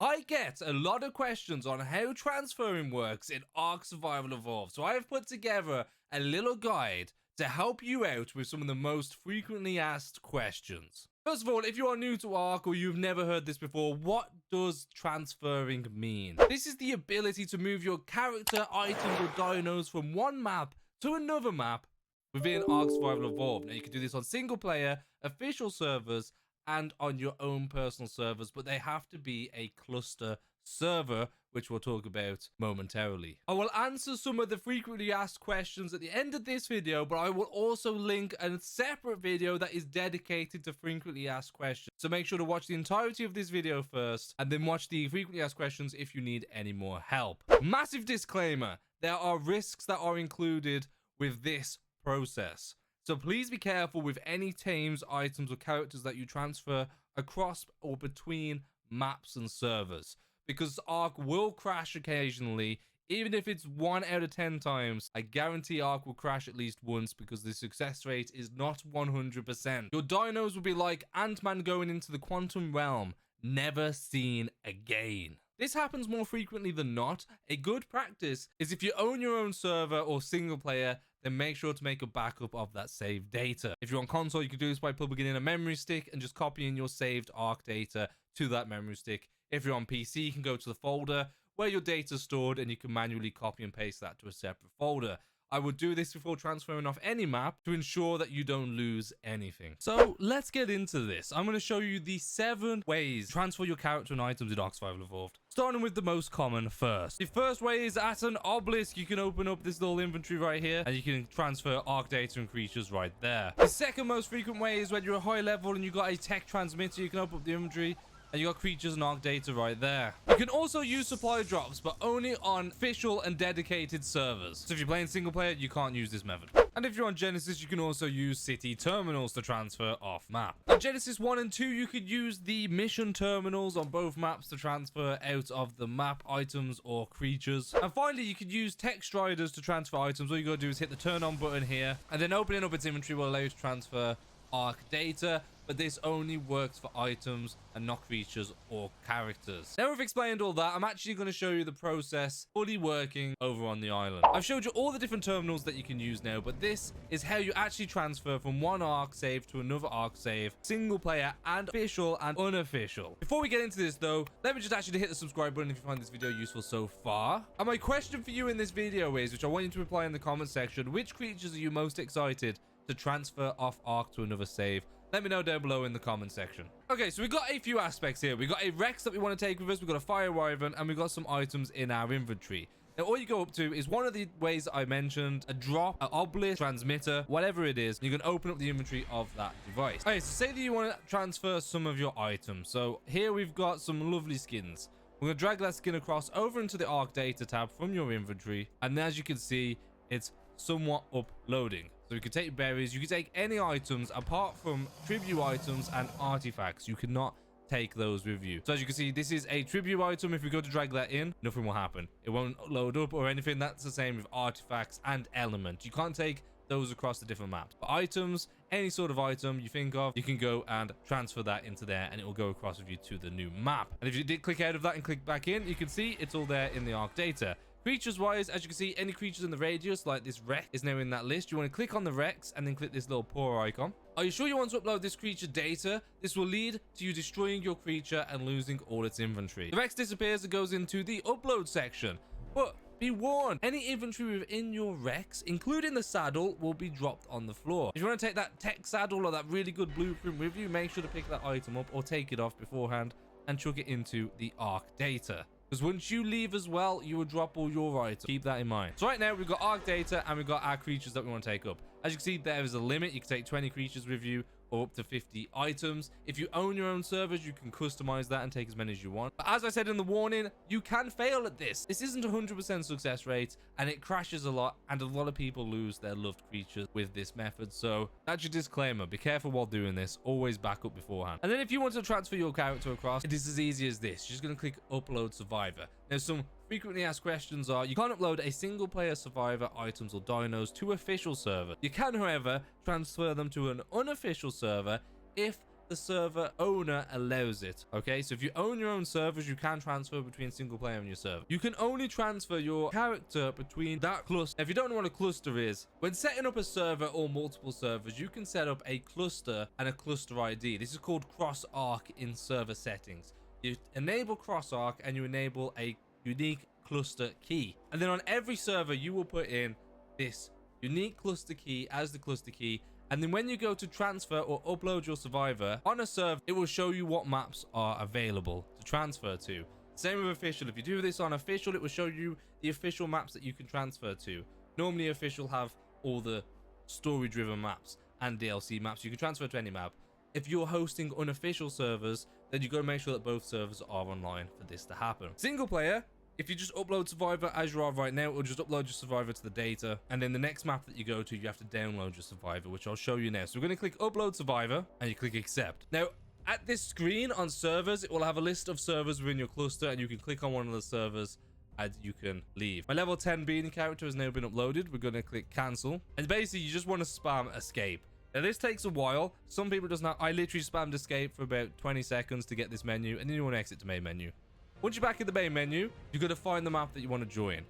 I get a lot of questions on how transferring works in Ark Survival Evolved, so I have put together a little guide to help you out with some of the most frequently asked questions. First of all, if you are new to Ark or you've never heard this before, what does transferring mean? This is the ability to move your character, items, or dinos from one map to another map within Ark Survival Evolved. Now, you can do this on single player, official servers, and on your own personal servers, but they have to be a cluster server, which we'll talk about momentarily. I will answer some of the frequently asked questions at the end of this video, but I will also link a separate video that is dedicated to frequently asked questions. So make sure to watch the entirety of this video first, and then watch the frequently asked questions if you need any more help. Massive disclaimer, there are risks that are included with this process. So please be careful with any tames, items, or characters that you transfer across or between maps and servers, because Ark will crash occasionally. Even if it's 1 out of 10 times, I guarantee Ark will crash at least once because the success rate is not 100%. Your dinos will be like Ant-Man going into the quantum realm, never seen again. This happens more frequently than not. A good practice is if you own your own server or single player, then make sure to make a backup of that saved data. If you're on console, you can do this by plugging in a memory stick and just copying your saved ARK data to that memory stick. If you're on PC, you can go to the folder where your data is stored and you can manually copy and paste that to a separate folder. I would do this before transferring off any map to ensure that you don't lose anything. So let's get into this. I'm going to show you the 7 ways to transfer your character and items in Ark Survival Evolved. Starting with the most common first. The first way is at an Obelisk. You can open up this little inventory right here and you can transfer ARK data and creatures right there. The second most frequent way is when you're a high level and you've got a tech transmitter. You can open up the inventory and you got creatures and ARK data right there. You can also use supply drops, but only on official and dedicated servers. So if you're playing single player, you can't use this method. And if you're on Genesis, you can also use city terminals to transfer off map. On Genesis 1 and 2, you could use the mission terminals on both maps to transfer out of the map items or creatures. And finally, you could use tech striders to transfer items. All you gotta do is hit the turn on button here, and then opening up its inventory will allow you to transfer ARK data, but this only works for items and not creatures or characters. Now we've explained all that, I'm actually going to show you the process fully working over on the island. I've showed you all the different terminals that you can use now, but this is how you actually transfer from one ARK save to another ARK save, single player and official and unofficial. Before we get into this though, let me just ask you to hit the subscribe button if you find this video useful so far. And my question for you in this video is, which I want you to reply in the comment section, which creatures are you most excited to transfer off Ark to another save? Let me know down below in the comment section. Okay, so we got a few aspects here. We got a Rex that we want to take with us. We got a Fire Wyvern, and we got some items in our inventory. Now, all you go up to is one of the ways I mentioned, a drop, an obelisk, transmitter, whatever it is. You can open up the inventory of that device. Okay, so say that you want to transfer some of your items. So here we've got some lovely skins. We're going to drag that skin across over into the ARK Data tab from your inventory. And as you can see, it's somewhat uploading. So you can take berries, you can take any items apart from tribute items and artifacts. You cannot take those with you. So as you can see, this is a tribute item. If we go to drag that in, nothing will happen. It won't load up or anything. That's the same with artifacts and element. You can't take those across the different maps. But items, any sort of item you think of, you can go and transfer that into there and it will go across with you to the new map. And if you did click out of that and click back in, you can see it's all there in the ARK Data. Creatures wise, as you can see, any creatures in the radius like this Rex is now in that list. You want to click on the Rex and then click this little paw icon. Are you sure you want to upload this creature data? This will lead to you destroying your creature and losing all its inventory. The Rex disappears and goes into the upload section. But be warned, any inventory within your Rex, including the saddle, will be dropped on the floor. If you want to take that tech saddle or that really good blueprint with you, make sure to pick that item up or take it off beforehand and chuck it into the ARK Data. Because once you leave as well, you will drop all your items. Keep that in mind. So right now, we've got ARK Data and we've got our creatures that we want to take up. As you can see, there is a limit. You can take 20 creatures with you or up to 50 items. If you own your own servers, you can customize that and take as many as you want. But as I said in the warning, you can fail at this. This isn't 100% success rate and it crashes a lot, and a lot of people lose their loved creatures with this method. So that's your disclaimer. Be careful while doing this. Always back up beforehand. And then if you want to transfer your character across, it is as easy as this. You're just going to click Upload Survivor. Now, some frequently asked questions are, you can't upload a single player survivor items or dinos to official server. You can, however, transfer them to an unofficial server if the server owner allows it. Okay, so if you own your own servers, you can transfer between single player and your server. You can only transfer your character between that cluster. If you don't know what a cluster is, when setting up a server or multiple servers, you can set up a cluster and a cluster ID. This is called cross ark in server settings. You enable cross ark and you enable a unique cluster key, and then on every server you will put in this unique cluster key as the cluster key. And then when you go to transfer or upload your survivor on a server, it will show you what maps are available to transfer to. Same with official. If you do this on official, it will show you the official maps that you can transfer to. Normally official have all the story driven maps and DLC maps. You can transfer to any map. If you're hosting unofficial servers, then you got to make sure that both servers are online for this to happen. Single player, if you just upload survivor as you are right now, it will just upload your survivor to the data, and then the next map that you go to, you have to download your survivor, which I'll show you now. So we're going to click upload survivor and you click accept. Now at this screen on servers, it will have a list of servers within your cluster, and you can click on one of the servers and you can leave. My level 10 Beanny character has now been uploaded. We're going to click cancel, and basically you just want to spam escape. Now this takes a while. Some people does not. I literally spammed escape for about 20 seconds to get this menu, and then you want to exit to main menu. Once you're back in the main menu, you're going to find the map that you want to join.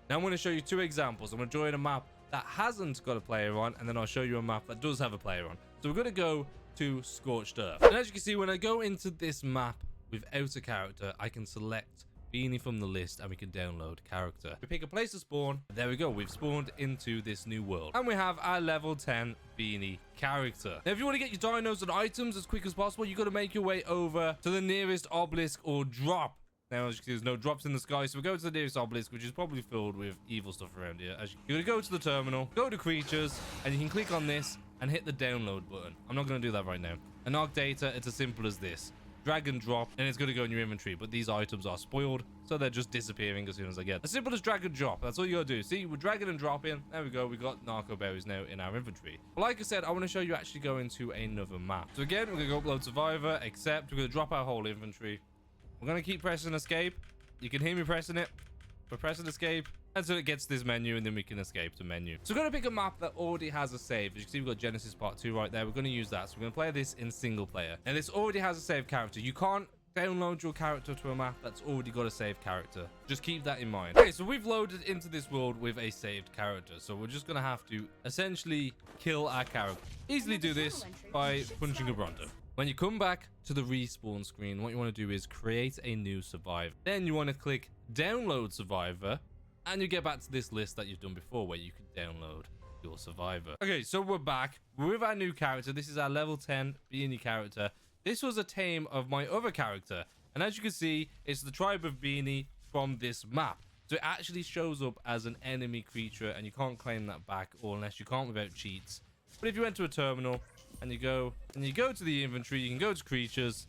Now I'm going to show you two examples. I'm going to join a map that hasn't got a player on, and then I'll show you a map that does have a player on. So we're going to go to Scorched Earth. And as you can see, when I go into this map without a character, I can select Beanny from the list and we can download character. We pick a place to spawn. There we go. We've spawned into this new world, and we have our level 10 Beanny character. Now if you want to get your dinos and items as quick as possible, you got to make your way over to the nearest obelisk or drop. Now as you can see, there's no drops in the sky, so we go to the nearest obelisk, which is probably filled with evil stuff around here. You're gonna go to the terminal, go to creatures, and you can click on this and hit the download button. I'm not going to do that right now. An ARK Data, it's as simple as this. Drag and drop, and it's going to go in your inventory, but these items are spoiled, so they're just disappearing as soon as I get. As simple as drag and drop. That's all you got to do. See, we're dragging and dropping. There we go. We got narco berries now in our inventory. But like I said, I want to show you actually going to another map. So again, we're going to go upload survivor, accept. We're going to drop our whole inventory. We're going to keep pressing escape. You can hear me pressing it. We're pressing escape until it gets this menu, and then we can escape to menu. So we're going to pick a map that already has a save. As you can see, we've got Genesis Part 2 right there. We're going to use that. So we're going to play this in single player. And this already has a saved character. You can't download your character to a map that's already got a saved character. Just keep that in mind. Okay, so we've loaded into this world with a saved character. So we're just going to have to essentially kill our character. Easily do this by punching a Bronto. When you come back to the respawn screen, what you want to do is create a new survivor. Then you want to click download survivor, and you get back to this list that you've done before where you can download your survivor. Okay, so we're back. We're with our new character. This is our level 10 Beanny character. This was a tame of my other character, and as you can see, it's the tribe of Beanny from this map. So it actually shows up as an enemy creature, and you can't claim that back, or unless you can't without cheats. But if you went to a terminal and you go to the inventory, you can go to creatures,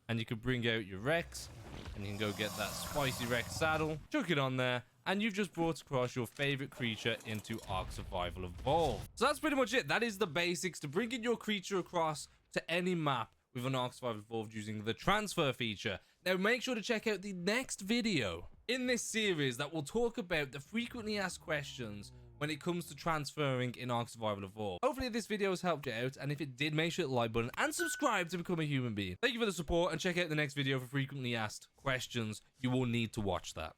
and you can bring out your Rex, and you can go get that spicy Rex saddle, chuck it on there, and you've just brought across your favorite creature into Ark Survival Evolved. So that's pretty much it. That is the basics to bringing your creature across to any map with an Ark Survival Evolved using the transfer feature. Now make sure to check out the next video in this series that will talk about the frequently asked questions when it comes to transferring in Ark Survival Evolved. Hopefully this video has helped you out, and if it did, make sure to hit the like button and subscribe to become a human being. Thank you for the support, and check out the next video for frequently asked questions. You will need to watch that.